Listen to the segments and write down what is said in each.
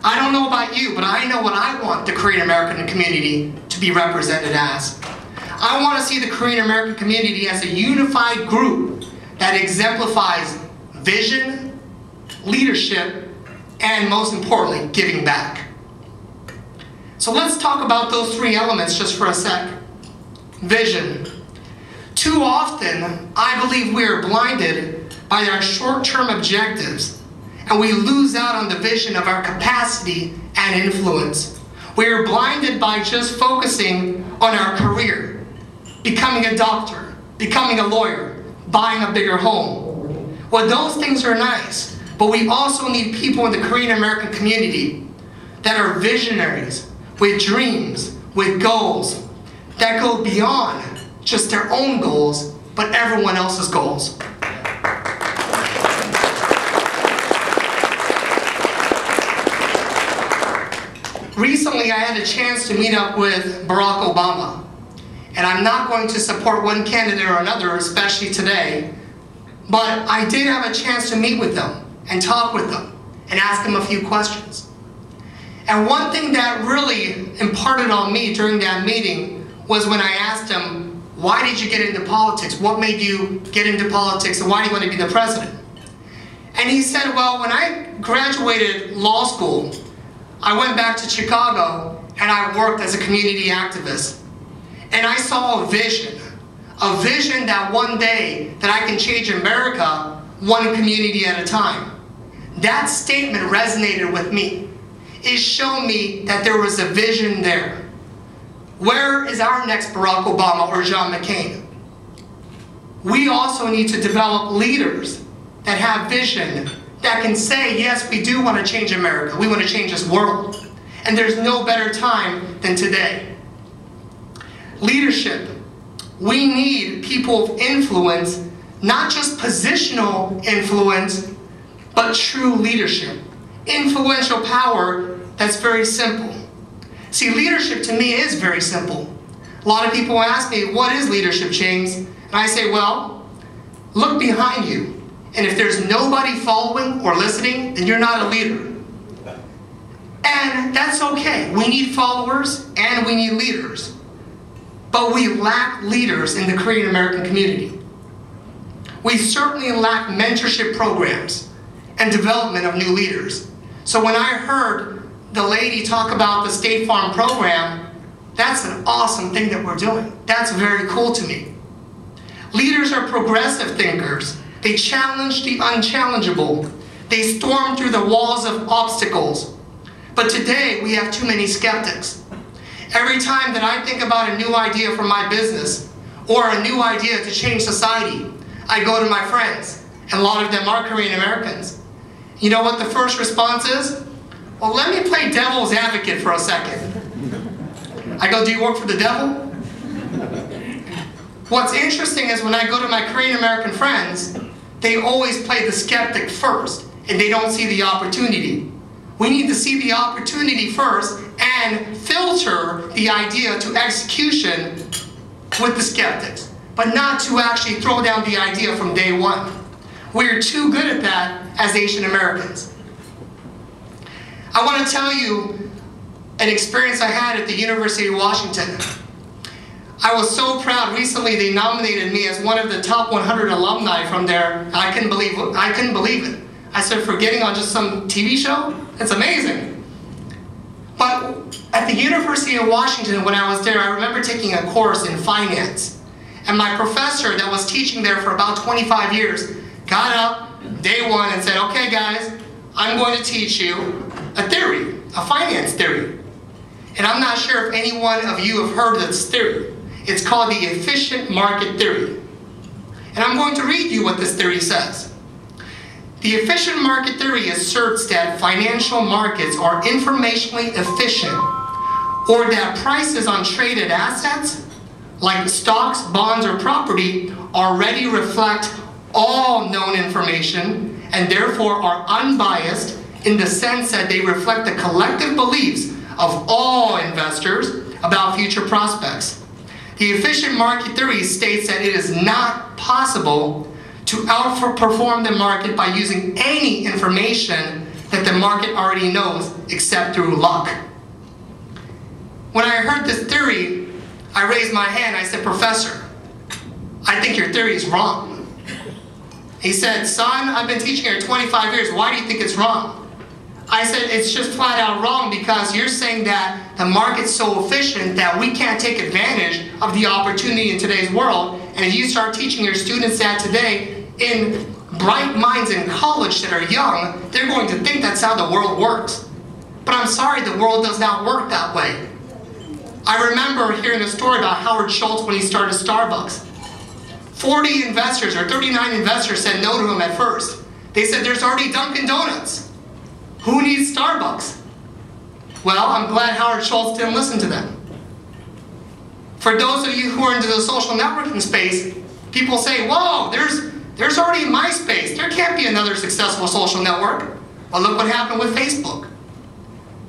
I don't know about you, but I know what I want the Korean American community to be represented as. I want to see the Korean American community as a unified group that exemplifies vision, leadership, and most importantly, giving back. So let's talk about those three elements just for a sec. Vision. Too often, I believe we are blinded by our short-term objectives, and we lose out on the vision of our capacity and influence. We are blinded by just focusing on our career, becoming a doctor, becoming a lawyer, buying a bigger home. Well, those things are nice, but we also need people in the Korean American community that are visionaries, with dreams, with goals, that go beyond just their own goals, but everyone else's goals. Recently, I had a chance to meet up with Barack Obama. And I'm not going to support one candidate or another, especially today, but I did have a chance to meet with them and talk with them and ask them a few questions. And one thing that really imparted on me during that meeting was when I asked him, why did you get into politics? What made you get into politics, and why do you want to be the president? And he said, well, when I graduated law school, I went back to Chicago and I worked as a community activist. And I saw a vision that one day that I can change America one community at a time. That statement resonated with me. It showed me that there was a vision there. Where is our next Barack Obama or John McCain? We also need to develop leaders that have vision, that can say, yes, we do want to change America. We want to change this world. And there's no better time than today. Leadership. We need people of influence, not just positional influence, but true leadership. Influential power that's very simple. See, leadership to me is very simple. A lot of people ask me, what is leadership, James? And I say, well, look behind you. And if there's nobody following or listening, then you're not a leader. And that's okay. We need followers and we need leaders. But we lack leaders in the Korean American community. We certainly lack mentorship programs and development of new leaders. So when I heard the lady talk about the State Farm program, that's an awesome thing that we're doing. That's very cool to me. Leaders are progressive thinkers. They challenge the unchallengeable. They storm through the walls of obstacles. But today, we have too many skeptics. Every time that I think about a new idea for my business or a new idea to change society, I go to my friends, and a lot of them are Korean Americans. You know what the first response is? Well, let me play devil's advocate for a second. I go, do you work for the devil? What's interesting is when I go to my Korean American friends, they always play the skeptic first, and they don't see the opportunity. We need to see the opportunity first and filter the idea to execution with the skeptics, but not to actually throw down the idea from day one. We're too good at that as Asian Americans. I want to tell you an experience I had at the University of Washington. I was so proud. Recently they nominated me as one of the top 100 alumni from there. I couldn't believe it. I said, for getting on just some TV show? It's amazing. But at the University of Washington, when I was there, I remember taking a course in finance. And my professor that was teaching there for about 25 years got up day one and said, okay guys, I'm going to teach you a theory, a finance theory. And I'm not sure if any one of you have heard of this theory. It's called the efficient market theory. And I'm going to read you what this theory says. The efficient market theory asserts that financial markets are informationally efficient, or that prices on traded assets, like stocks, bonds, or property, already reflect all known information and therefore are unbiased in the sense that they reflect the collective beliefs of all investors about future prospects. The efficient market theory states that it is not possible to outperform the market by using any information that the market already knows except through luck. When I heard this theory, I raised my hand. I said, "Professor, I think your theory is wrong." He said, "Son, I've been teaching here 25 years. Why do you think it's wrong?" I said, "It's just flat out wrong because you're saying that the market's so efficient that we can't take advantage of the opportunity in today's world. And if you start teaching your students that today in bright minds in college that are young, they're going to think that's how the world works. But I'm sorry, the world does not work that way." I remember hearing a story about Howard Schultz when he started Starbucks. 40 investors or 39 investors said no to him at first. They said, "There's already Dunkin' Donuts. Who needs Starbucks?" Well, I'm glad Howard Schultz didn't listen to them. For those of you who are into the social networking space, people say, "Whoa, there's already MySpace. There can't be another successful social network." Well, look what happened with Facebook.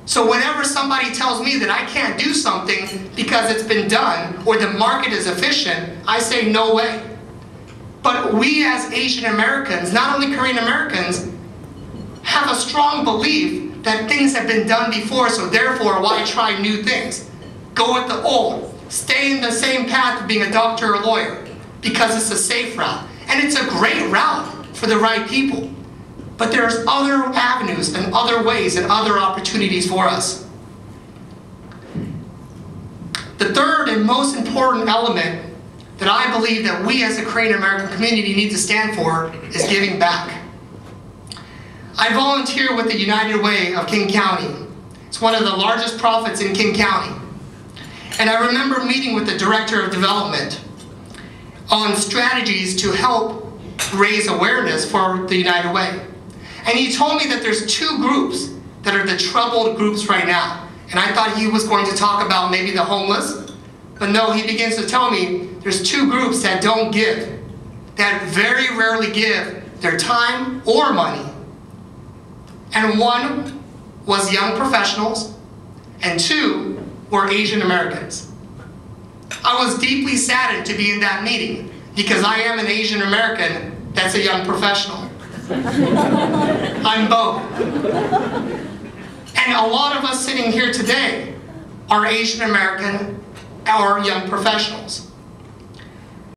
So whenever somebody tells me that I can't do something because it's been done or the market is efficient, I say no way. But we as Asian Americans, not only Korean Americans, have a strong belief that things have been done before, so therefore why try new things? Go with the old. Stay in the same path of being a doctor or lawyer because it's a safe route. And it's a great route for the right people. But there's other avenues and other ways and other opportunities for us. The third and most important element that I believe that we as a Korean American community need to stand for is giving back. I volunteer with the United Way of King County. It's one of the largest profits in King County. And I remember meeting with the Director of Development on strategies to help raise awareness for the United Way. And he told me that there's two groups that are the troubled groups right now. And I thought he was going to talk about maybe the homeless. But no, he begins to tell me there's two groups that don't give, that very rarely give their time or money. And one was young professionals, and two were Asian Americans. I was deeply saddened to be in that meeting because I am an Asian American that's a young professional. I'm both. And a lot of us sitting here today are Asian American or young professionals.